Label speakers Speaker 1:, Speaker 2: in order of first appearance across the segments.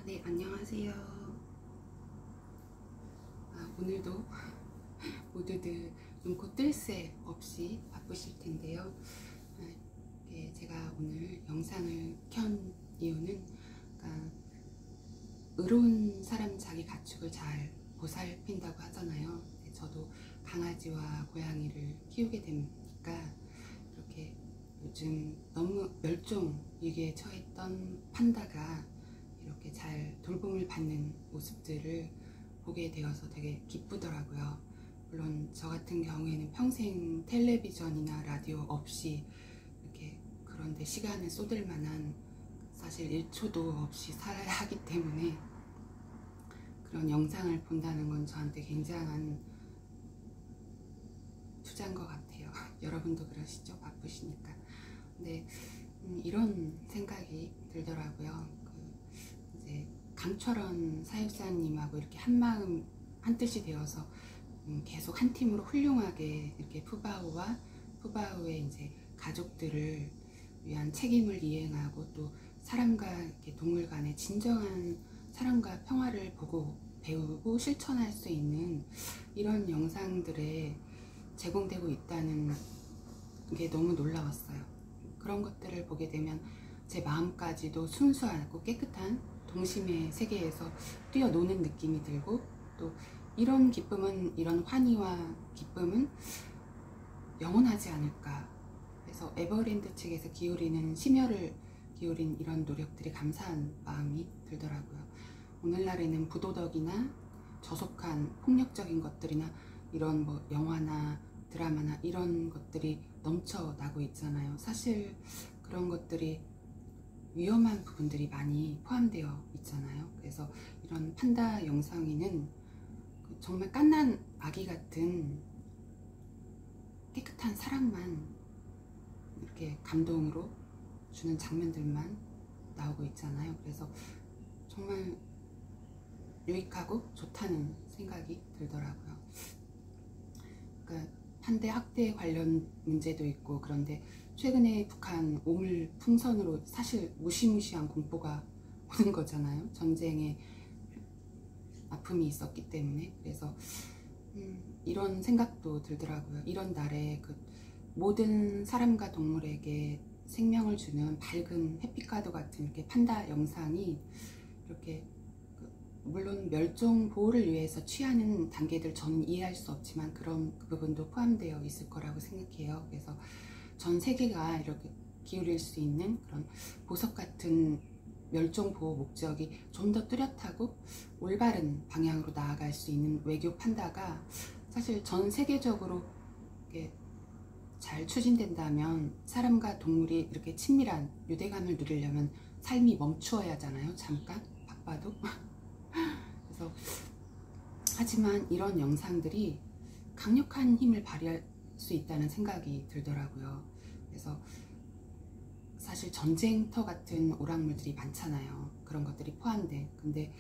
Speaker 1: 네, 안녕하세요. 오늘도 모두들 눈코 뜰 새 없이 바쁘실 텐데요. 제가 오늘 영상을 켠 이유는, 의로운 사람 자기 가축을 잘 보살핀다고 하잖아요. 저도 강아지와 고양이를 키우게 되니까 이렇게 요즘 너무 멸종 위기에 처했던 판다가 이렇게 잘 돌봄을 받는 모습들을 보게 되어서 되게 기쁘더라고요. 물론 저 같은 경우에는 평생 텔레비전이나 라디오 없이 이렇게 그런데 시간을 쏟을 만한, 사실 1초도 없이 살아야 하기 때문에 그런 영상을 본다는 건 저한테 굉장한 투자인 것 같아요. 여러분도 그러시죠? 바쁘시니까. 근데 이런 생각이 들더라고요. 이제 강철원 사육사님하고 이렇게 한마음 한뜻이 되어서 계속 한 팀으로 훌륭하게 이렇게 푸바오의 이제 가족들을 위한 책임을 이행하고, 또 사람과 이렇게 동물 간의 진정한 사랑과 평화를 보고 배우고 실천할 수 있는 이런 영상들에 제공되고 있다는 게 너무 놀라웠어요. 그런 것들을 보게 되면 제 마음까지도 순수하고 깨끗한 동심의 세계에서 뛰어노는 느낌이 들고, 또 이런 기쁨은, 이런 환희와 기쁨은 영원하지 않을까. 그래서 에버랜드 측에서 심혈을 기울인 이런 노력들이 감사한 마음이 들더라고요. 오늘날에는 부도덕이나 저속한 폭력적인 것들이나 이런 영화나 드라마나 이런 것들이 넘쳐나고 있잖아요. 사실 그런 것들이 위험한 부분들이 많이 포함되어 있잖아요. 그래서 이런 판다 영상에는 정말 갓난 아기 같은 깨끗한 사랑만 이렇게 감동으로 주는 장면들만 나오고 있잖아요. 그래서 정말 유익하고 좋다는 생각이 들더라고요. 그러니까 판대 학대 관련 문제도 있고, 그런데 최근에 북한 오물 풍선으로 사실 무시무시한 공포가 오는 거잖아요. 전쟁에 아픔이 있었기 때문에. 그래서 이런 생각도 들더라고요. 이런 날에 모든 사람과 동물에게 생명을 주는 밝은 햇빛과도 같은 이렇게 판다 영상이 이렇게, 물론 멸종 보호를 위해서 취하는 단계들 저는 이해할 수 없지만 그런 부분도 포함되어 있을 거라고 생각해요. 그래서 전 세계가 이렇게 기울일 수 있는 그런 보석 같은 멸종 보호 목적이 좀 더 뚜렷하고 올바른 방향으로 나아갈 수 있는 외교 판다가 사실 전 세계적으로 잘 추진된다면, 사람과 동물이 이렇게 친밀한 유대감을 누리려면 삶이 멈추어야 하잖아요. 잠깐 바빠도. 그래서 하지만 이런 영상들이 강력한 힘을 발휘할 수 있다는 생각이 들더라고요. 그래서 사실 전쟁터 같은 오락물들이 많잖아요. 그런 것들이 포함된. 근데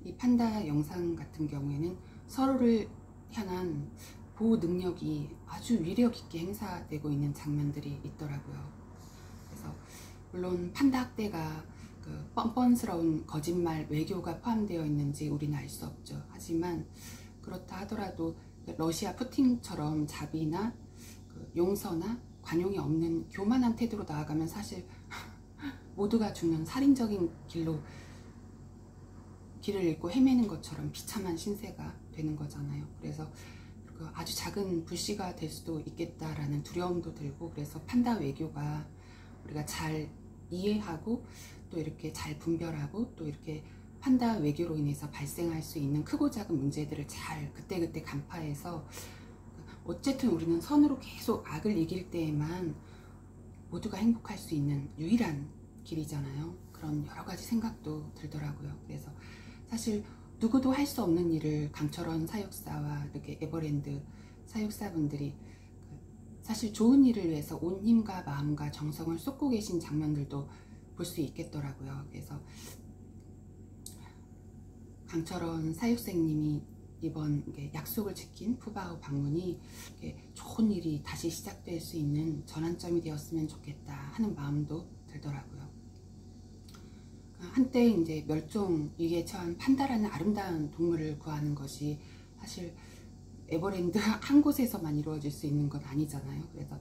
Speaker 1: 이 판다 영상 같은 경우에는 서로를 향한 보호 능력이 아주 위력 있게 행사되고 있는 장면들이 있더라고요. 그래서 물론 판다 학대가 뻔뻔스러운 거짓말 외교가 포함되어 있는지 우리는 알 수 없죠. 하지만 그렇다 하더라도 러시아 푸틴처럼 자비나 용서나 관용이 없는 교만한 태도로 나아가면 사실 모두가 죽는 살인적인 길을 잃고 헤매는 것처럼 비참한 신세가 되는 거잖아요. 그래서 아주 작은 불씨가 될 수도 있겠다라는 두려움도 들고, 그래서 판다 외교가 우리가 잘 이해하고 또 이렇게 잘 분별하고, 또 이렇게 판다 외교로 인해서 발생할 수 있는 크고 작은 문제들을 잘 그때그때 간파해서, 어쨌든 우리는 선으로 계속 악을 이길 때에만 모두가 행복할 수 있는 유일한 길이잖아요. 그런 여러 가지 생각도 들더라고요. 그래서 사실 누구도 할 수 없는 일을 강철원 사육사와 이렇게 에버랜드 사육사분들이 사실 좋은 일을 위해서 온 힘과 마음과 정성을 쏟고 계신 장면들도 볼 수 있겠더라고요. 그래서 강철원 사육사님이 이번 약속을 지킨 푸바오 방문이 좋은 일이 다시 시작될 수 있는 전환점이 되었으면 좋겠다 하는 마음도 들더라고요. 한때 이제 멸종 위기에 처한 판다라는 아름다운 동물을 구하는 것이 사실 에버랜드 한 곳에서만 이루어질 수 있는 건 아니잖아요. 그래서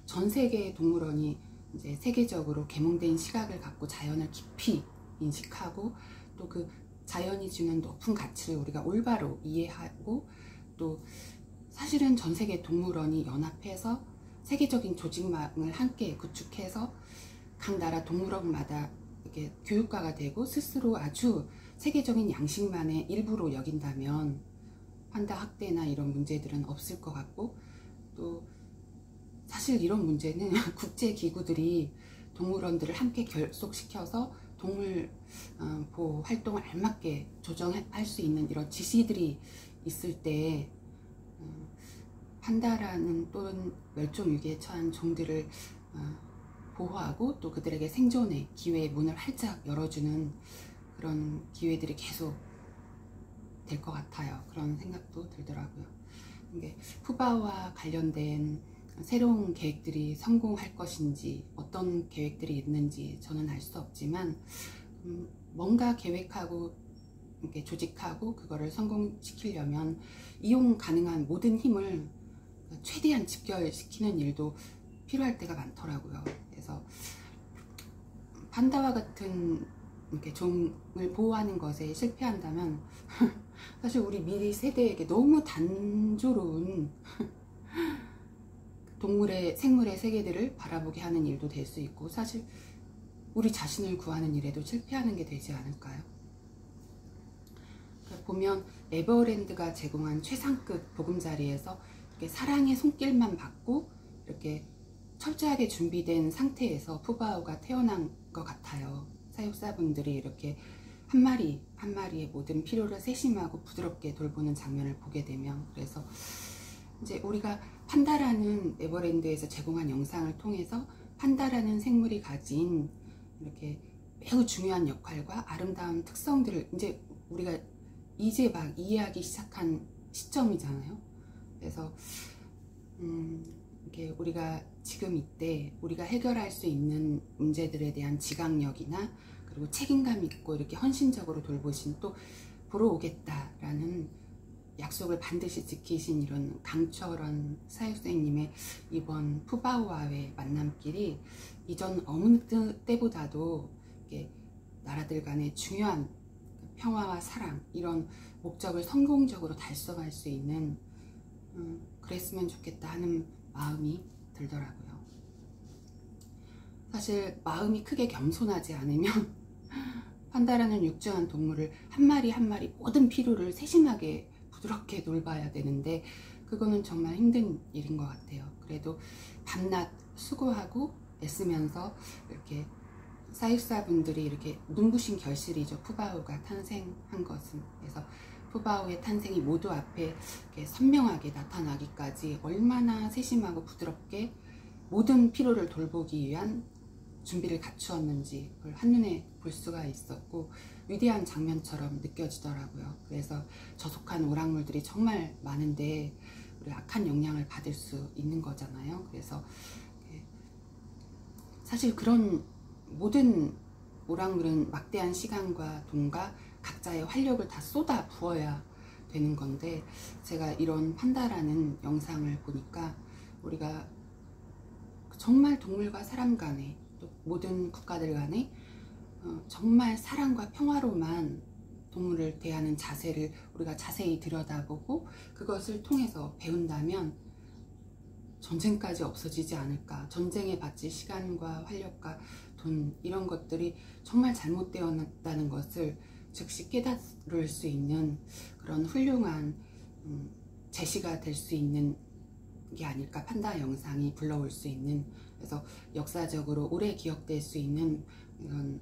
Speaker 1: 전 세계의 동물원이 이제 세계적으로 계몽된 시각을 갖고 자연을 깊이 인식하고 또 그 자연이 주는 높은 가치를 우리가 올바로 이해하고 또 사실은 전 세계 동물원이 연합해서 세계적인 조직망을 함께 구축해서 각 나라 동물원마다 이렇게 교육가가 되고 스스로 아주 세계적인 양식만의 일부로 여긴다면 판다 학대나 이런 문제들은 없을 것 같고 또 사실 이런 문제는 국제기구들이 동물원들을 함께 결속시켜서 동물 보호 활동을 알맞게 조정할 수 있는 이런 지시들이 있을 때 판다라는 또는 멸종위기에 처한 종들을 보호하고 또 그들에게 생존의 기회의 문을 활짝 열어주는 그런 기회들이 계속 될 것 같아요. 그런 생각도 들더라고요. 이게 푸바오와 관련된 새로운 계획들이 성공할 것인지 어떤 계획들이 있는지 저는 알 수 없지만 뭔가 계획하고 이렇게 조직하고 그거를 성공시키려면 이용 가능한 모든 힘을 최대한 집결시키는 일도 필요할 때가 많더라고요. 그래서 판다와 같은 이렇게 종을 보호하는 것에 실패한다면 사실 우리 미래 세대에게 너무 단조로운 생물의 세계들을 바라보게 하는 일도 될 수 있고 사실 우리 자신을 구하는 일에도 실패하는 게 되지 않을까요? 그러니까 보면 에버랜드가 제공한 최상급 보금자리에서 이렇게 사랑의 손길만 받고 이렇게 철저하게 준비된 상태에서 푸바오가 태어난 것 같아요. 사육사분들이 이렇게 한 마리 한 마리의 모든 필요를 세심하고 부드럽게 돌보는 장면을 보게 되면 그래서 이제 우리가 판다라는 에버랜드에서 제공한 영상을 통해서 판다라는 생물이 가진 이렇게 매우 중요한 역할과 아름다운 특성들을 우리가 이제 막 이해하기 시작한 시점이잖아요. 그래서 이렇게 우리가 지금 이때 우리가 해결할 수 있는 문제들에 대한 지각력이나 그리고 책임감 있고 이렇게 헌신적으로 돌보신 또 보러 오겠다라는 약속을 반드시 지키신 이런 강철원 사육사님의 이번 푸바오와의 만남길이 이전 어느 때보다도 나라들 간의 중요한 평화와 사랑 이런 목적을 성공적으로 달성할 수 있는 그랬으면 좋겠다 하는 마음이 들더라고요. 사실 마음이 크게 겸손하지 않으면 판다라는 육중한 동물을 한 마리 한 마리 모든 필요를 세심하게 부드럽게 돌봐야 되는데 그거는 정말 힘든 일인 것 같아요. 그래도 밤낮 수고하고 애쓰면서 이렇게 사육사분들이 이렇게 눈부신 결실이죠. 푸바오가 탄생한 것은. 그래서 푸바오의 탄생이 모두 앞에 이렇게 선명하게 나타나기까지 얼마나 세심하고 부드럽게 모든 필요를 돌보기 위한 준비를 갖추었는지 그걸 한눈에 볼 수가 있었고 위대한 장면처럼 느껴지더라고요. 그래서 저속한 오락물들이 정말 많은데 우리 악한 영향을 받을 수 있는 거잖아요. 그래서 사실 그런 모든 오락물은 막대한 시간과 돈과 각자의 활력을 다 쏟아 부어야 되는 건데 제가 이런 판다라는 영상을 보니까 우리가 정말 동물과 사람 간에 또 모든 국가들 간에 정말 사랑과 평화로만 동물을 대하는 자세를 우리가 자세히 들여다보고 그것을 통해서 배운다면 전쟁까지 없어지지 않을까. 전쟁에 바칠 시간과 활력과 돈 이런 것들이 정말 잘못되었다는 것을 즉시 깨달을 수 있는 그런 훌륭한 제시가 될 수 있는 게 아닐까. 판다 영상이 불러올 수 있는 그래서 역사적으로 오래 기억될 수 있는 이런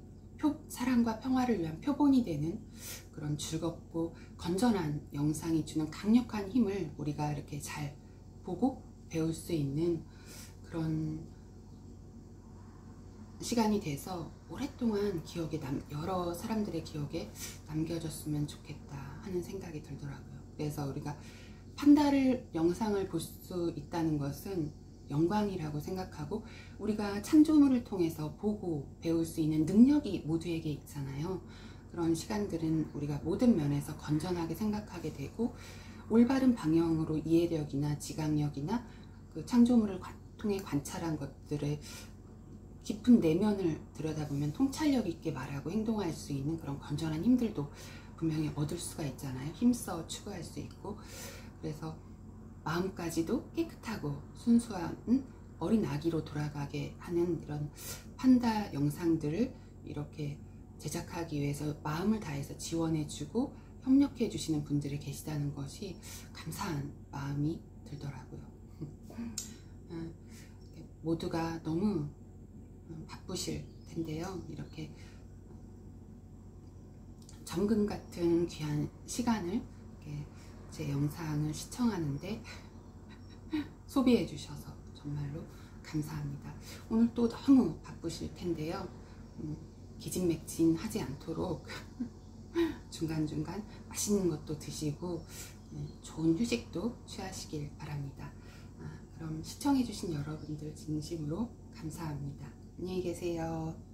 Speaker 1: 사랑과 평화를 위한 표본이 되는 그런 즐겁고 건전한 영상이 주는 강력한 힘을 우리가 이렇게 잘 보고 배울 수 있는 그런 시간이 돼서 오랫동안 여러 사람들의 기억에 남겨졌으면 좋겠다 하는 생각이 들더라고요. 그래서 우리가 판다를 영상을 볼 수 있다는 것은 영광이라고 생각하고, 우리가 창조물을 통해서 보고 배울 수 있는 능력이 모두에게 있잖아요. 그런 시간들은 우리가 모든 면에서 건전하게 생각하게 되고, 올바른 방향으로 이해력이나 지각력이나 그 창조물을 통해 관찰한 것들의 깊은 내면을 들여다보면 통찰력 있게 말하고 행동할 수 있는 그런 건전한 힘들도 분명히 얻을 수가 있잖아요. 힘써 추구할 수 있고. 그래서 마음까지도 깨끗하고 순수한 어린 아기로 돌아가게 하는 이런 판다 영상들을 이렇게 제작하기 위해서 마음을 다해서 지원해주고 협력해 주시는 분들이 계시다는 것이 감사한 마음이 들더라고요. 모두가 너무 바쁘실 텐데요. 이렇게 정금 같은 귀한 시간을 이렇게 제 영상을 시청하는데 소비해 주셔서 정말로 감사합니다. 오늘 또 너무 바쁘실 텐데요. 기진맥진 하지 않도록 중간중간 맛있는 것도 드시고 좋은 휴식도 취하시길 바랍니다. 그럼 시청해 주신 여러분들 진심으로 감사합니다. 안녕히 계세요.